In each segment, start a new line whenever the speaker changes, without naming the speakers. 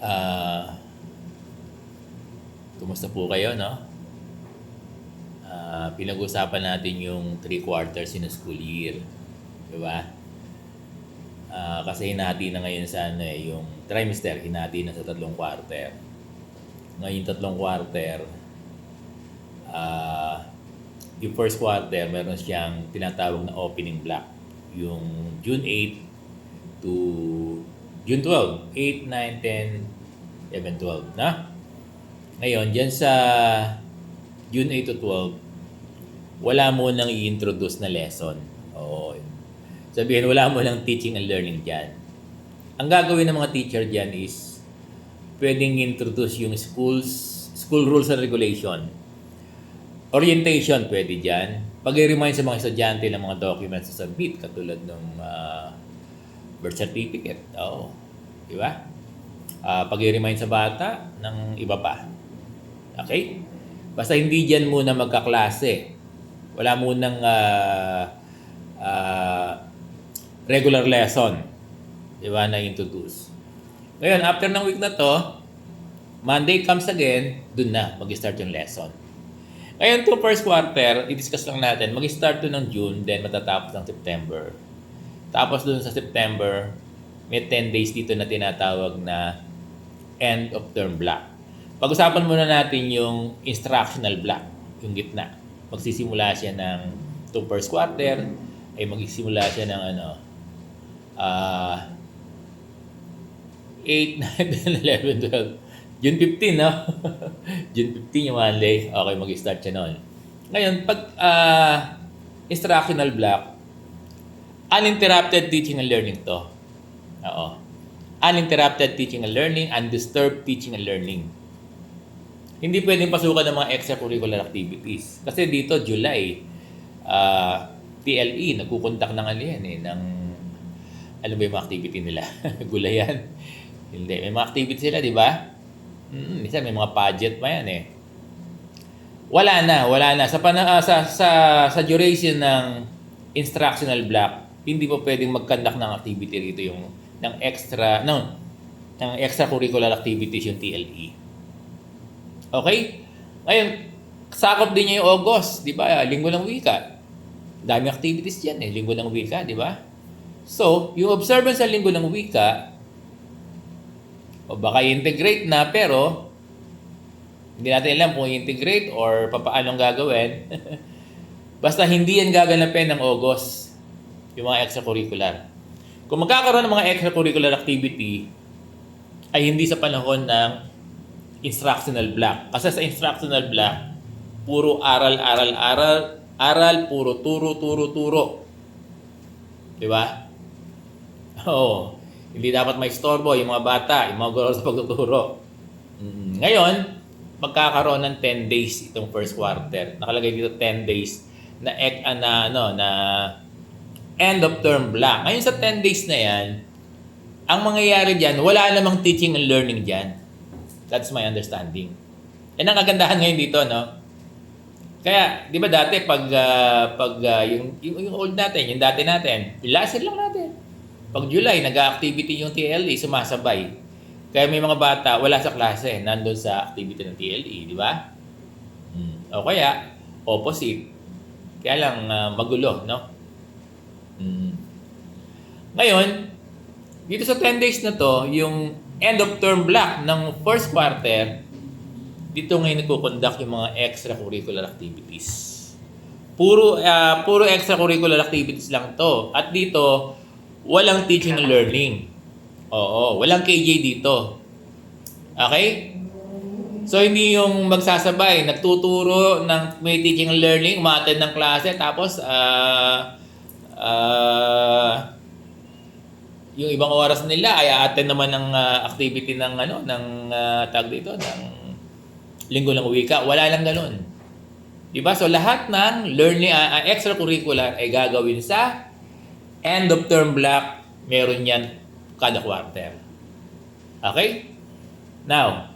Ah, Kumusta po kayo, no? Pinag-usapan natin yung 3 quarters in a school year. Di ba? Kasi hinati na ngayon sa yung trimester, hinati na sa 3 quarter. Ngayon 3 quarter, ah, yung first quarter, meron siyang tinatawag na opening block. Yung June 8 to June 12. 8, 9, 10, 11, 12. Na? Ngayon, dyan sa June 8 to 12, wala mo nang i-introduce na lesson. Oo. Sabihin, wala mo nang teaching and learning dyan. Ang gagawin ng mga teacher dyan is pwedeng introduce yung school rules and regulation. Orientation pwede dyan. Pag-remind sa mga estudyante ng mga documents sa submit, katulad ng birth certificate. Oo. Di ba? Pag-remind sa bata ng iba pa. Okay? Basta hindi dyan muna magkaklase. Wala munang regular lesson. Di ba? Na-introduce. Ngayon, after ng week na to, Monday comes again, dun na, mag-start yung lesson. Ngayon, to first quarter, i-discuss lang natin, mag-start to ng June, then matatapos ng September. Tapos dun sa September, may 10 days dito na tinatawag na end of term block. Pag-usapan muna natin yung instructional block, yung gitna. Magsisimula siya ng to first quarter, ay magsisimula siya ng 8, 9, 10, 11, 12. June 15, no? June 15 yung Monday. Okay, mag-start siya noon. Ngayon, pag instructional block, uninterrupted teaching and learning to. Oo. Uninterrupted teaching and learning, undisturbed teaching and learning. Hindi pwedeng pasukan ng mga extracurricular activities. Kasi dito, July, TLE, nagkukontak ng ano ba yung mga activity nila? Gulayan. Hindi. May mga activity sila, di ba? Minsan may mga pageant pa yan eh. Wala na. Sa duration ng instructional block, hindi po pwedeng mag-conduct ng activity rito yung ng extracurricular activities yung TLE. Okay? Ngayon, sakop din niya yung August, di ba? Linggo ng wika. Dami activities diyan eh, linggo ng wika, di ba? So, yung observance sa linggo ng wika, o baka i-integrate na, pero hindi natin alam kung i-integrate or paano gagawin. Basta hindi yan gaganapin ng August, yung mga extracurricular. Kung magkakaroon ng mga extracurricular activity, ay hindi sa panahon ng instructional block. Kasi sa instructional block, puro aral, puro turo. Di ba? Oo. Hindi dapat may istorbo yung mga bata, yung mga guro sa pagtuturo. Ngayon, magkakaroon ng 10 days itong first quarter. Nakalagay dito 10 days na end of term block. Ngayon sa 10 days na yan, ang mangyayari diyan, wala namang teaching and learning diyan. That's my understanding. Yan ang kagandahan ngayon dito, no? Kaya, di ba dati yung old natin, yung dati natin, ilasin lang natin. Pag July, nag-activity yung TLE, sumasabay. Kaya may mga bata, wala sa klase, nandun sa activity ng TLE, di ba? O kaya, opposite. Kaya lang magulo, no? Ngayon, dito sa 10 days na to, yung end of term block ng first quarter, dito ngayon nagko-conduct yung mga extracurricular activities. Puro extracurricular activities lang to. At dito, walang teaching and learning. Oo, walang KJ dito. Okay? So, hindi yung magsasabay, nagtuturo ng may teaching and learning, umattend ng klase, tapos yung ibang oras nila ay attend naman ng activity ng tag dito, ng linggo ng wika. Wala lang ganun. Diba? So, lahat ng learning, extracurricular ay gagawin sa end of term block, meron yan kada quarter. Okay? Now,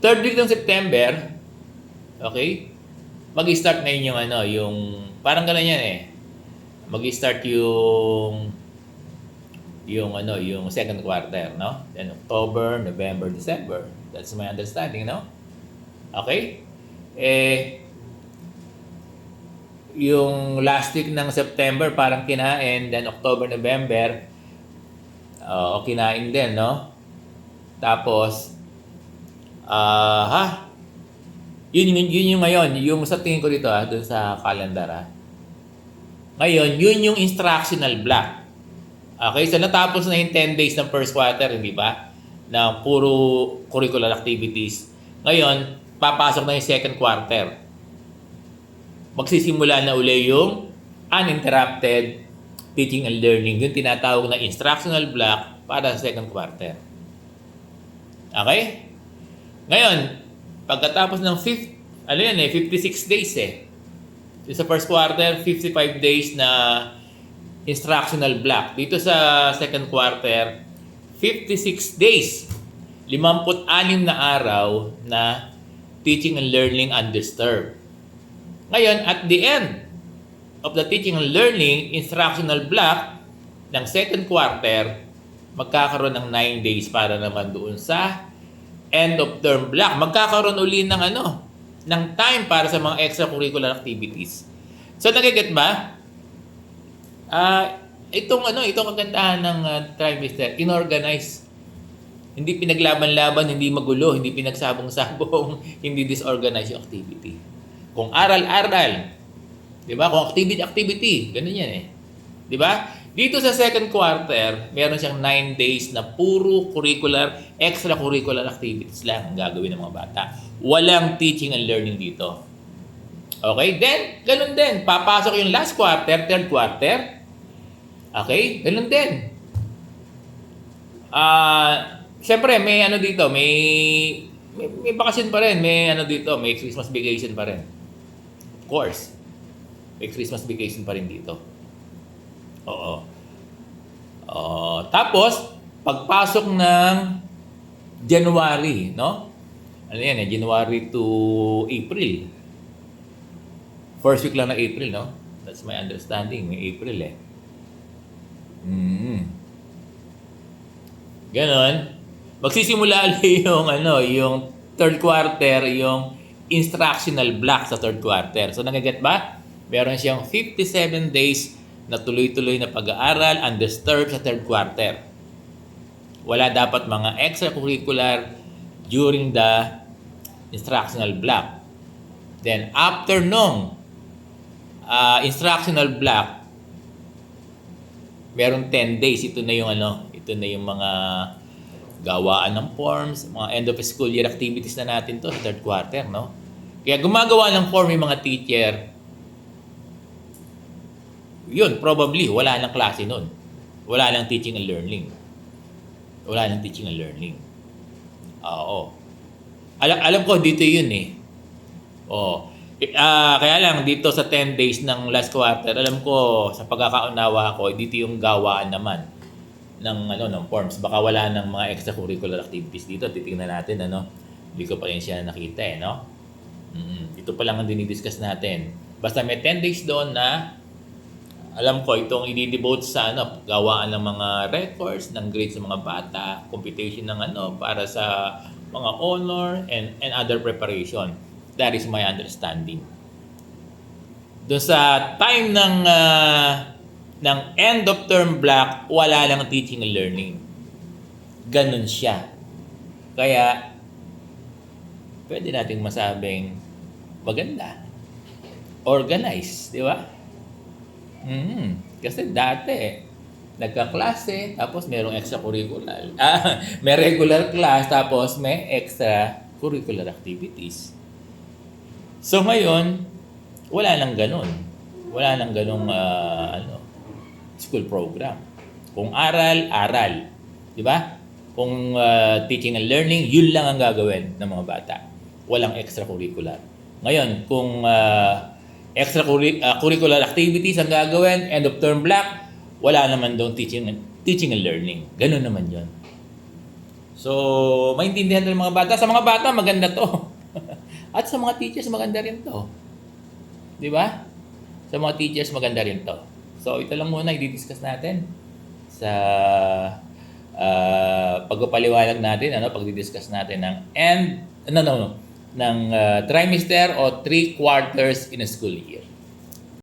third week ng September, okay? Mag-start na yun yung parang gano'n yan eh. Mag-start yung yung second quarter, no? Then October, November, December. That's my understanding, no? Okay? Yung last week ng September parang kinain, then October, November kinain din, no? Tapos yun yung ngayon, yung sa tingin ko dito doon sa calendar. Ngayon, yun yung instructional block. Okay, so natapos na yung 10 days ng first quarter, hindi ba? Na puro curricular activities. Ngayon, papasok na yung second quarter. Magsisimula na uli yung uninterrupted teaching and learning, yung tinatawag na instructional block para sa second quarter. Okay? Ngayon, pagkatapos ng 56 days yung sa first quarter, 55 days na instructional block. Dito sa second quarter, 56 days. 56 na araw na teaching and learning undisturbed. Ngayon, at the end of the teaching and learning instructional block ng second quarter, magkakaroon ng 9 days para naman doon sa end of term block. Magkakaroon uli ng ng time para sa mga extracurricular activities. So, nagiget ba? Itong kagandahan ng trimester, inorganize. Hindi pinaglaban-laban, hindi magulo, hindi pinagsabong-sabong, hindi disorganized yung activity. Kung aral-aral, di ba? Kung activity, ganun yan Di ba? Dito sa second quarter, meron siyang 9 days na puro extracurricular activities lang ang gagawin ng mga bata. Walang teaching and learning dito. Okay? Then, ganun din. Papasok yung last quarter, third quarter. Okay? Ganun din. Siyempre, may dito, may bakasyon pa rin. May dito, may Christmas vacation pa rin. Of course. May Christmas vacation pa rin dito. Oo. Tapos, pagpasok ng January, no? Ano yan January to April. First week lang na April, no? That's my understanding. May April Ganon. Magsisimula ulit yung third quarter, yung instructional block sa third quarter. So, nagaget ba? Meron siyang 57 days na tuloy-tuloy na pag-aaral, undisturbed sa third quarter. Wala dapat mga extracurricular during the instructional block. Then, after nung instructional block, meron 10 days. Ito na yung mga gawaan ng forms, mga end of school year activities na natin to sa third quarter, no? Kaya gumagawa ng form yung mga teacher, yun, probably, wala nang klase nun. Wala nang teaching and learning. Wala nang teaching and learning. Oo. Alam ko, dito yun kaya lang, dito sa 10 days ng last quarter, alam ko, sa pagkakaunawa ko, dito yung gawaan naman ng forms. Baka wala ng mga extracurricular activities dito. Titingnan natin, Hindi ko pa rin siya nakita, no? Ito pa lang ang dinidiscuss natin. Basta may 10 days doon na alam ko itong i-devote sa gawaan ng mga records, ng grades sa mga bata, computation ng para sa mga honor and other preparation. That is my understanding. Doon sa time ng end of term block, wala lang teaching and learning. Ganun siya. Kaya pwede nating masabing maganda. Organized, di ba? Kasi dati, nagka-klase, tapos merong extracurricular. May regular class, tapos may extracurricular activities. So ngayon, wala nang ganun. Wala nang ganung school program. Kung aral. Di ba? Kung teaching and learning, yun lang ang gagawin ng mga bata. Walang extracurricular. Ngayon, kung extracurricular activities ang gagawin, end of term block, wala naman doon teaching and learning. Ganun naman yun. So, maintindihan ng mga bata. Sa mga bata, maganda to. At sa mga teachers, maganda rin to. Di ba? Sa mga teachers, maganda rin to. So, ito lang muna i-discuss natin sa pagpapaliwanag natin, pagdi-discuss natin ng end, ng trimester o 3 quarters in a school year.